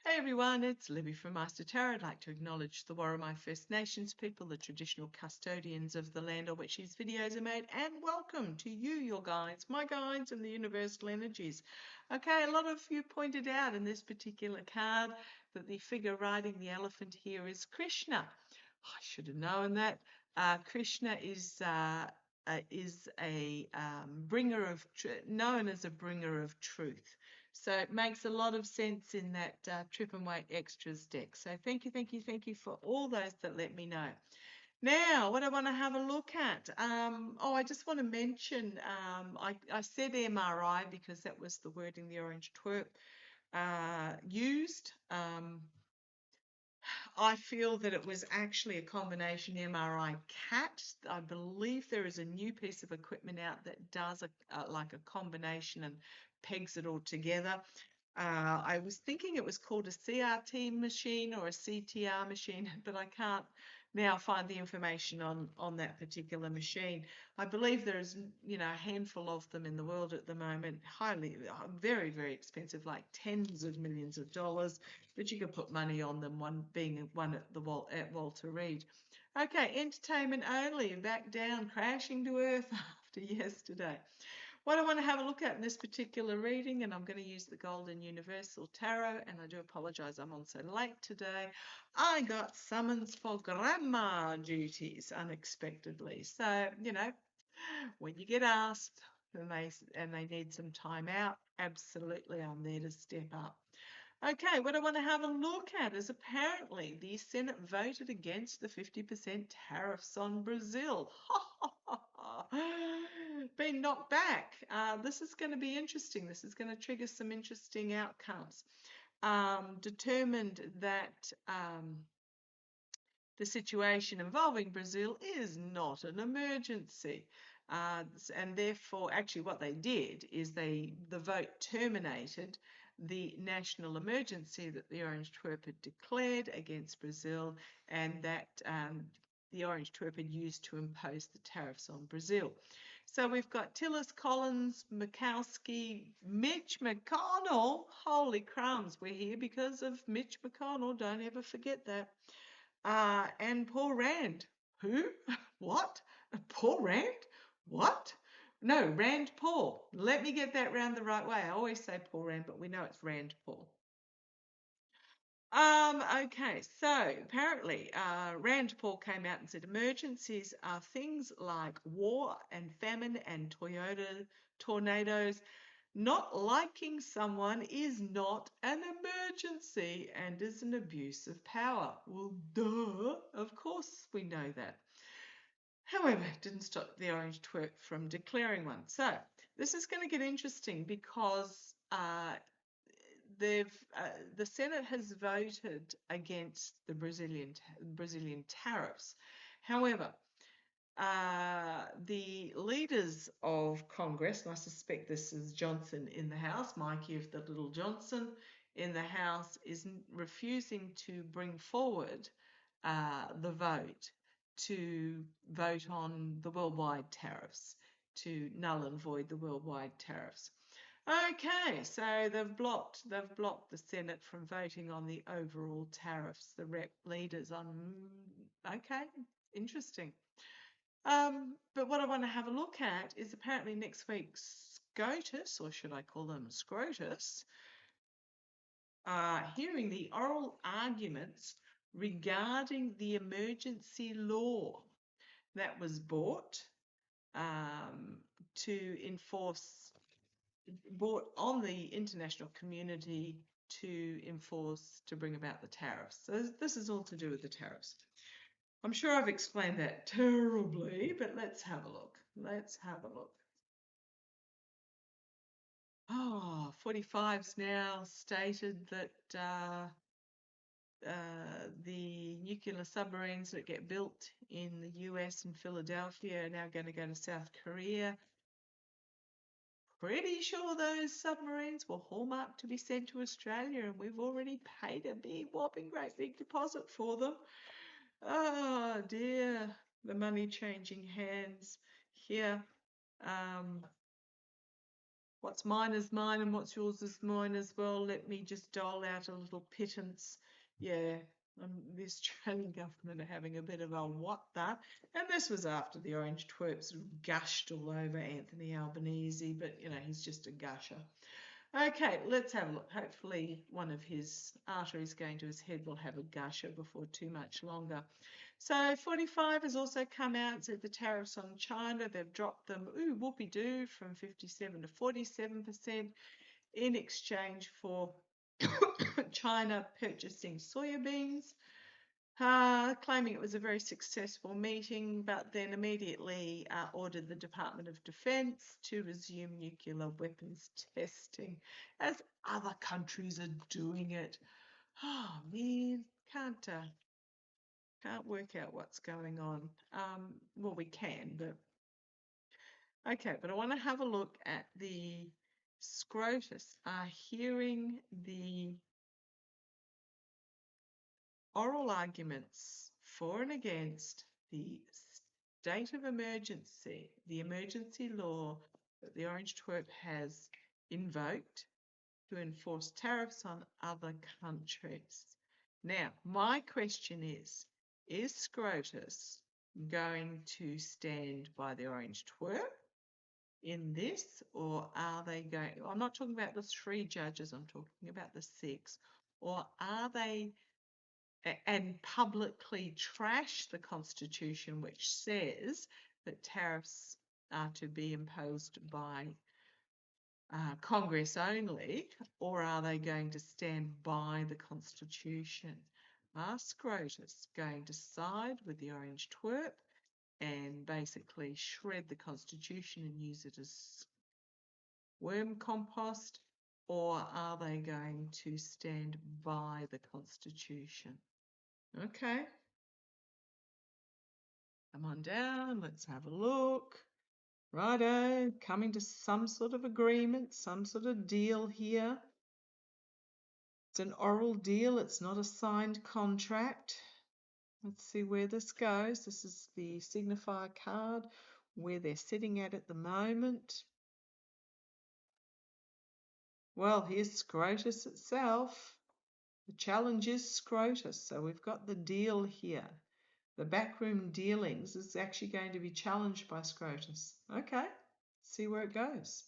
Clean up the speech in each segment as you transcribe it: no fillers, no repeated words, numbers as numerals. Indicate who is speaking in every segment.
Speaker 1: Hey everyone, it's Libby from maighstirtarot. I'd like to acknowledge the Worimi First Nations people, the traditional custodians of the land on which these videos are made, and welcome to you, your guides, my guides, and the universal energies. Okay, a lot of you pointed out in this particular card that the figure riding the elephant here is Krishna. I should have known that. Krishna is a bringer of known as a bringer of truth. So it makes a lot of sense in that Trip and Wait Extras deck. So thank you for all those that let me know. Now, what I want to have a look at, I just want to mention, I said MRI because that was the wording the Orange Twerp used. I feel that it was actually a combination MRI CAT. I believe there is a new piece of equipment out that does like a combination and pegs it all together. I was thinking it was called a CRT machine or a CTR machine, but I can't now find the information on that particular machine. I believe there's, a handful of them in the world at the moment, very, very expensive, like tens of millions of dollars, but you can put money on them, one being one at Walter Reed. Okay, entertainment only, back down, crashing to earth after yesterday. What I want to have a look at in this particular reading, and I'm going to use the Golden Universal Tarot, and I do apologise I'm on so late today. I got summons for grandma duties unexpectedly. So, when you get asked and they need some time out, absolutely I'm there to step up. Okay, what I want to have a look at is apparently the Senate voted against the 50% tariffs on Brazil. Been knocked back. This is going to be interesting. This is going to trigger some interesting outcomes. Determined that the situation involving Brazil is not an emergency. And therefore, actually what they did is the vote terminated the national emergency that the Orange Twerp had declared against Brazil, and that the Orange Twerp had used to impose the tariffs on Brazil. So we've got Tillis, Collins, Murkowski, Mitch McConnell. Holy crumbs, we're here because of Mitch McConnell. Don't ever forget that. And Paul Rand. Who? What? Paul Rand? What? No, Rand Paul. Let me get that round the right way. I always say Paul Rand, but we know it's Rand Paul. Okay, so apparently Rand Paul came out and said emergencies are things like war and famine and tornadoes. Not liking someone is not an emergency and is an abuse of power. Well, duh, of course we know that. However, it didn't stop the Orange Twerp from declaring one. So this is going to get interesting because the Senate has voted against the Brazilian tariffs. However, the leaders of Congress, and I suspect this is Johnson in the House, Mikey of the Little Johnson in the House, is refusing to bring forward the vote to vote on the worldwide tariffs, to null and void the worldwide tariffs. Okay, so they've blocked the Senate from voting on the overall tariffs. The rep leaders on. Okay, interesting. But what I want to have a look at is apparently next week's SCOTUS, or should I call them SCrOTUS, hearing the oral arguments regarding the emergency law that was brought on the international community to bring about the tariffs. So this is all to do with the tariffs. I'm sure I've explained that terribly, but let's have a look. Let's have a look. 45's now stated that the nuclear submarines that get built in the US and Philadelphia are now going to go to South Korea. Pretty sure those submarines were hallmarked to be sent to Australia, and we've already paid a big, whopping, great big deposit for them. Oh dear, the money changing hands here. what's mine is mine and what's yours is mine as well. Let me just dole out a little pittance. Yeah, the Australian government are having a bit of a what that. And this was after the orange twerp sort of gushed all over Anthony Albanese, but you know, he's just a gusher. Okay, let's have a look. Hopefully one of his arteries going to his head will have a gusher before too much longer. So 45 has also come out, said the tariffs on China, they've dropped them, whoopie-doo, from 57 to 47% in exchange for China purchasing soybeans. Claiming it was a very successful meeting, but then immediately ordered the Department of Defense to resume nuclear weapons testing, as other countries are doing it. Oh man, can't work out what's going on. Well, we can, but okay. But I want to have a look at the SCrOTUS. Hearing the oral arguments for and against the state of emergency, the emergency law that the Orange Twerp has invoked to enforce tariffs on other countries. Now, my question is SCrOTUS going to stand by the Orange Twerp in this, or are they going, I'm not talking about the 3 judges, I'm talking about the 6, or are they and publicly trash the Constitution, which says that tariffs are to be imposed by Congress only, or are they going to stand by the Constitution? Are SCrOTUS going to side with the Orange Twerp and basically shred the Constitution and use it as worm compost, or are they going to stand by the Constitution? Okay. Come on down, let's have a look. Righto, coming to some sort of agreement, some sort of deal here. It's an oral deal, it's not a signed contract. Let's see where this goes. This is the signifier card, where they're sitting at the moment. Well, here's SCrOTUS itself. The challenge is SCrOTUS, so we've got the deal here. The backroom dealings is actually going to be challenged by SCrOTUS. Okay, see where it goes.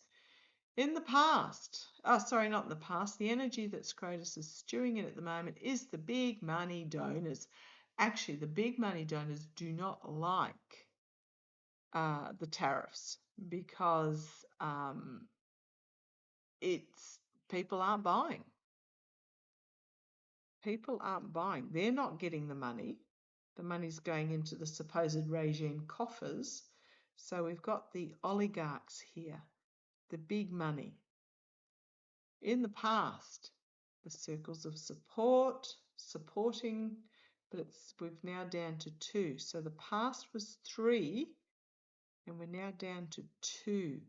Speaker 1: In the past, not in the past, the energy that SCrOTUS is stewing in at the moment is the big money donors. Actually, the big money donors do not like the tariffs because people aren't buying. People aren't buying. They're not getting the money. The money's going into the supposed regime coffers. So we've got the oligarchs here, the big money. In the past, the circles of supporting, but we've now down to 2. So the past was 3, and we're now down to 2,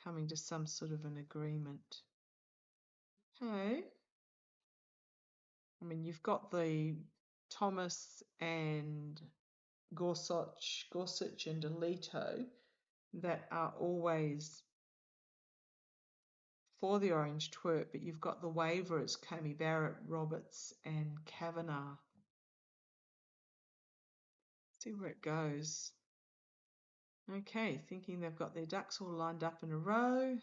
Speaker 1: coming to some sort of an agreement. Okay. I mean, you've got the Thomas and Gorsuch and Alito that are always for the Orange Twerp, but you've got the waverers, Comey Barrett, Roberts and Kavanaugh. See where it goes. Okay, thinking they've got their ducks all lined up in a row.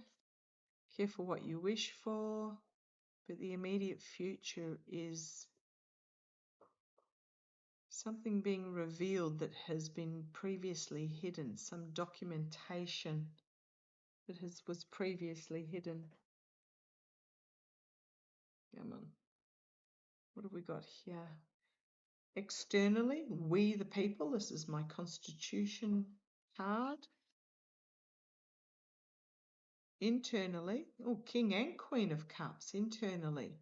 Speaker 1: Careful what you wish for, but the immediate future is something being revealed that has been previously hidden, some documentation that was previously hidden. Come on. What have we got here? Externally, we the people. This is my Constitution card. Internally, King and Queen of Cups. Internally,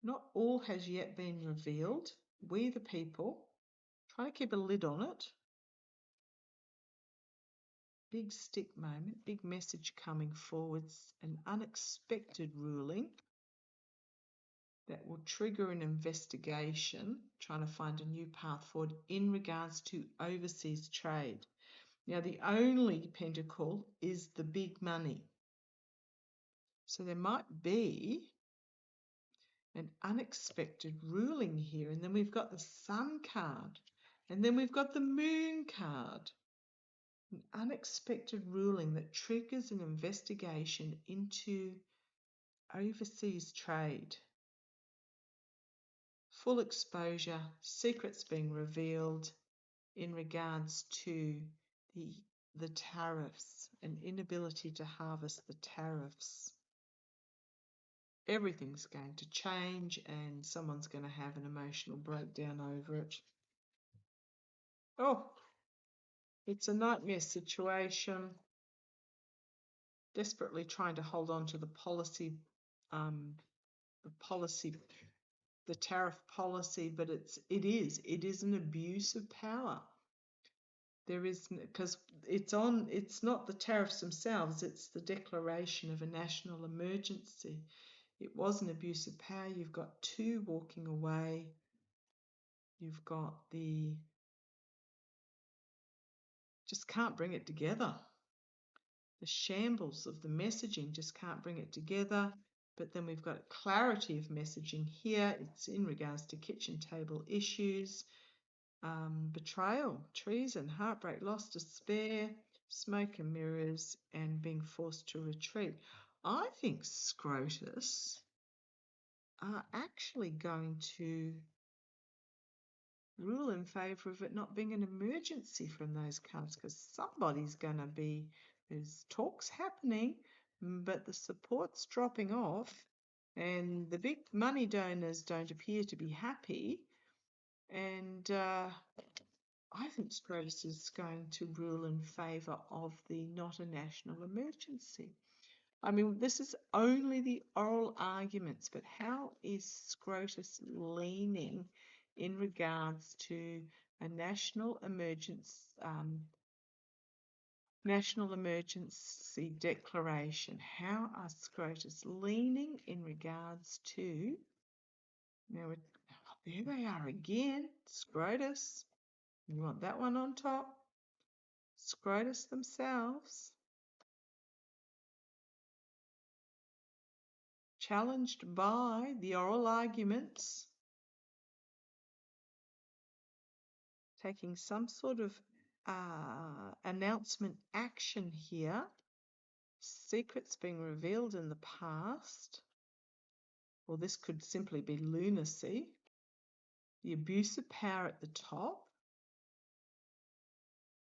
Speaker 1: not all has yet been revealed. We the people. Trying to keep a lid on it. Big stick moment, big message coming forwards, an unexpected ruling that will trigger an investigation, trying to find a new path forward in regards to overseas trade. Now, the only pentacle is the big money. So there might be an unexpected ruling here. And then we've got the Sun card. And then we've got the Moon card. An unexpected ruling that triggers an investigation into overseas trade. Full exposure, secrets being revealed in regards to the tariffs, an inability to harvest the tariffs. Everything's going to change and someone's going to have an emotional breakdown over it. Oh, it's a nightmare situation. Desperately trying to hold on to the policy, the tariff policy, but it is an abuse of power. There is, because it's not the tariffs themselves, it's the declaration of a national emergency. It was an abuse of power. You've got two walking away. You've got just can't bring it together. The shambles of the messaging just can't bring it together. But then we've got clarity of messaging here. It's in regards to kitchen table issues, betrayal, treason, heartbreak, loss, despair, smoke and mirrors, and being forced to retreat. I think SCrOTUS are actually going to rule in favour of it not being an emergency from those cards, because somebody's going to be, there's talks happening, but the support's dropping off and the big money donors don't appear to be happy. And I think SCrOTUS is going to rule in favour of the not a national emergency. I mean, this is only the oral arguments, but how is SCrOTUS leaning in regards to a national emergency declaration? How are SCrOTUS leaning in regards to, now there they are again, SCrOTUS. You want that one on top? SCrOTUS themselves. Challenged by the oral arguments, taking some sort of announcement action here. Secrets being revealed in the past, or this could simply be lunacy. The abuse of power at the top.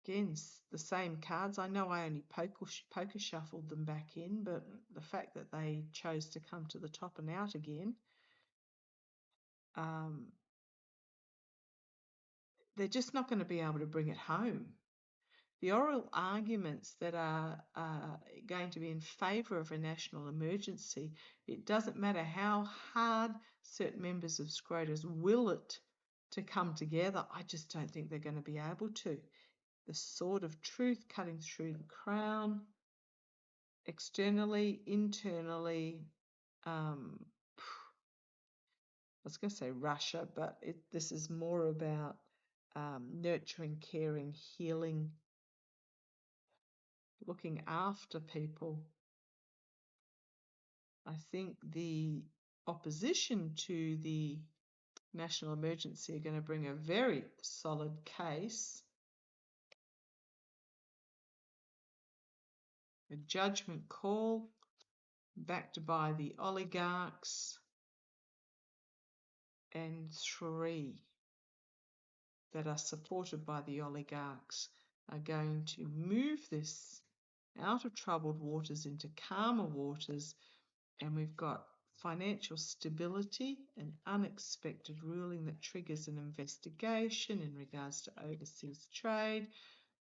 Speaker 1: Again, the same cards. I know I only poker shuffled them back in, but the fact that they chose to come to the top and out again, they're just not going to be able to bring it home. The oral arguments that are going to be in favour of a national emergency, it doesn't matter how hard certain members of SCrOTUS will it to come together, I just don't think they're going to be able to. The sword of truth cutting through the crown, externally, internally, I was going to say Russia, but this is more about nurturing, caring, healing, looking after people. I think the opposition to the national emergency are going to bring a very solid case. A judgment call backed by the oligarchs, and 3 that are supported by the oligarchs are going to move this out of troubled waters into calmer waters. And we've got financial stability, an unexpected ruling that triggers an investigation in regards to overseas trade.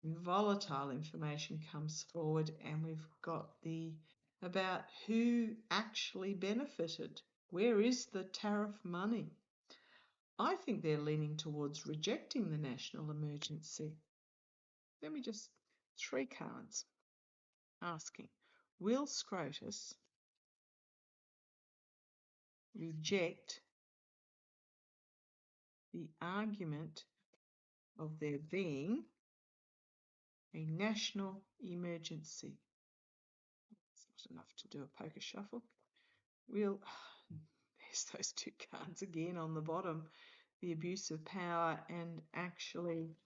Speaker 1: Volatile information comes forward, and we've got about who actually benefited. Where is the tariff money? I think they're leaning towards rejecting the national emergency. Let me just 3 cards asking, will SCrOTUS reject the argument of there being a national emergency? It's enough to do a poker shuffle. There's those two cards again on the bottom. The abuse of power and actually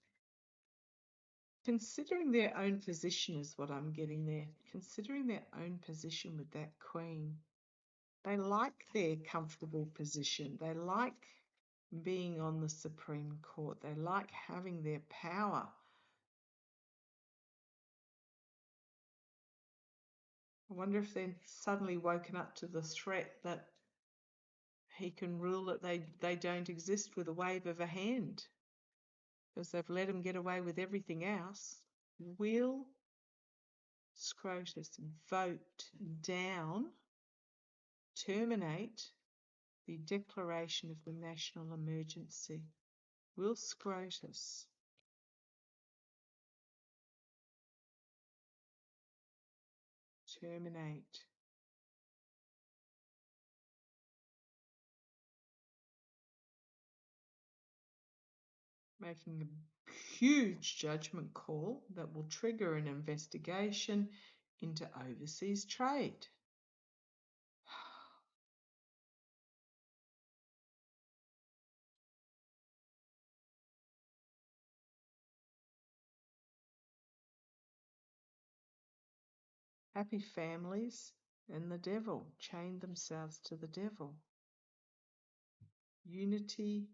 Speaker 1: considering their own position is what I'm getting there. Considering their own position with that Queen. They like their comfortable position. They like being on the Supreme Court. They like having their power. I wonder if they're suddenly woken up to the threat that he can rule that they don't exist with a wave of a hand because they've let him get away with everything else. Will SCrOTUS vote down, terminate the declaration of the national emergency? Will SCrOTUS terminate? Making a huge judgment call that will trigger an investigation into overseas trade. Happy families and the devil chained themselves to the devil. Unity,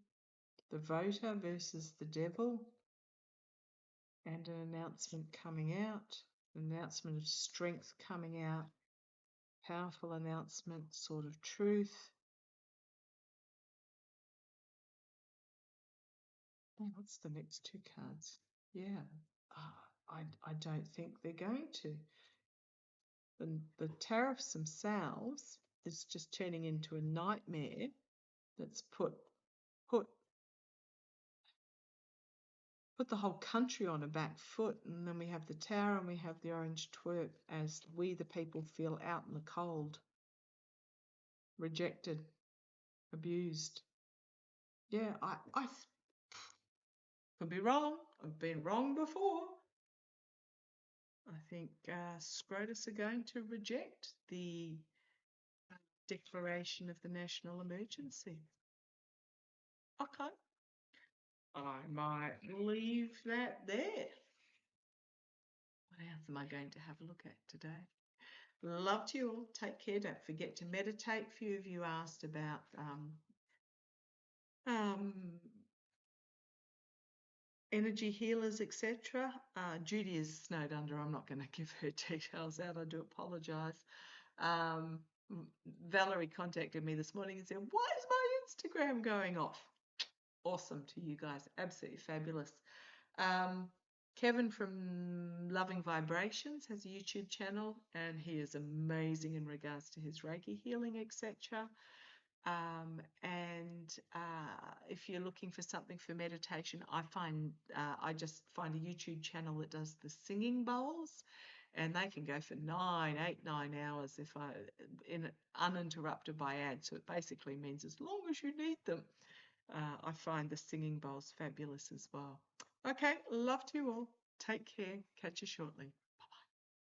Speaker 1: the voter versus the devil, and an announcement coming out, an announcement of strength coming out, powerful announcement, sort of truth. Oh, what's the next two cards? Yeah, I don't think they're going to. The tariffs themselves is just turning into a nightmare that's put the whole country on a back foot, and then we have the tower and we have the orange twerp as we the people feel out in the cold, rejected, abused. Yeah, I could be wrong. I've been wrong before. I think SCrOTUS are going to reject the declaration of the national emergency. Okay. I might leave that there. What else am I going to have a look at today? Love to you all. Take care. Don't forget to meditate. A few of you asked about energy healers, etc. Judy is snowed under. I'm not going to give her details out. I do apologise. Valerie contacted me this morning and said, why is my Instagram going off? Awesome to you guys. Absolutely fabulous. Kevin from Loving Vibrations has a YouTube channel, and he is amazing in regards to his Reiki healing, etc. If you're looking for something for meditation, I just find a YouTube channel that does the singing bowls, and they can go for 9 hours if uninterrupted by ads. So it basically means as long as you need them. I find the singing bowls fabulous as well. Okay, love to you all. Take care. Catch you shortly.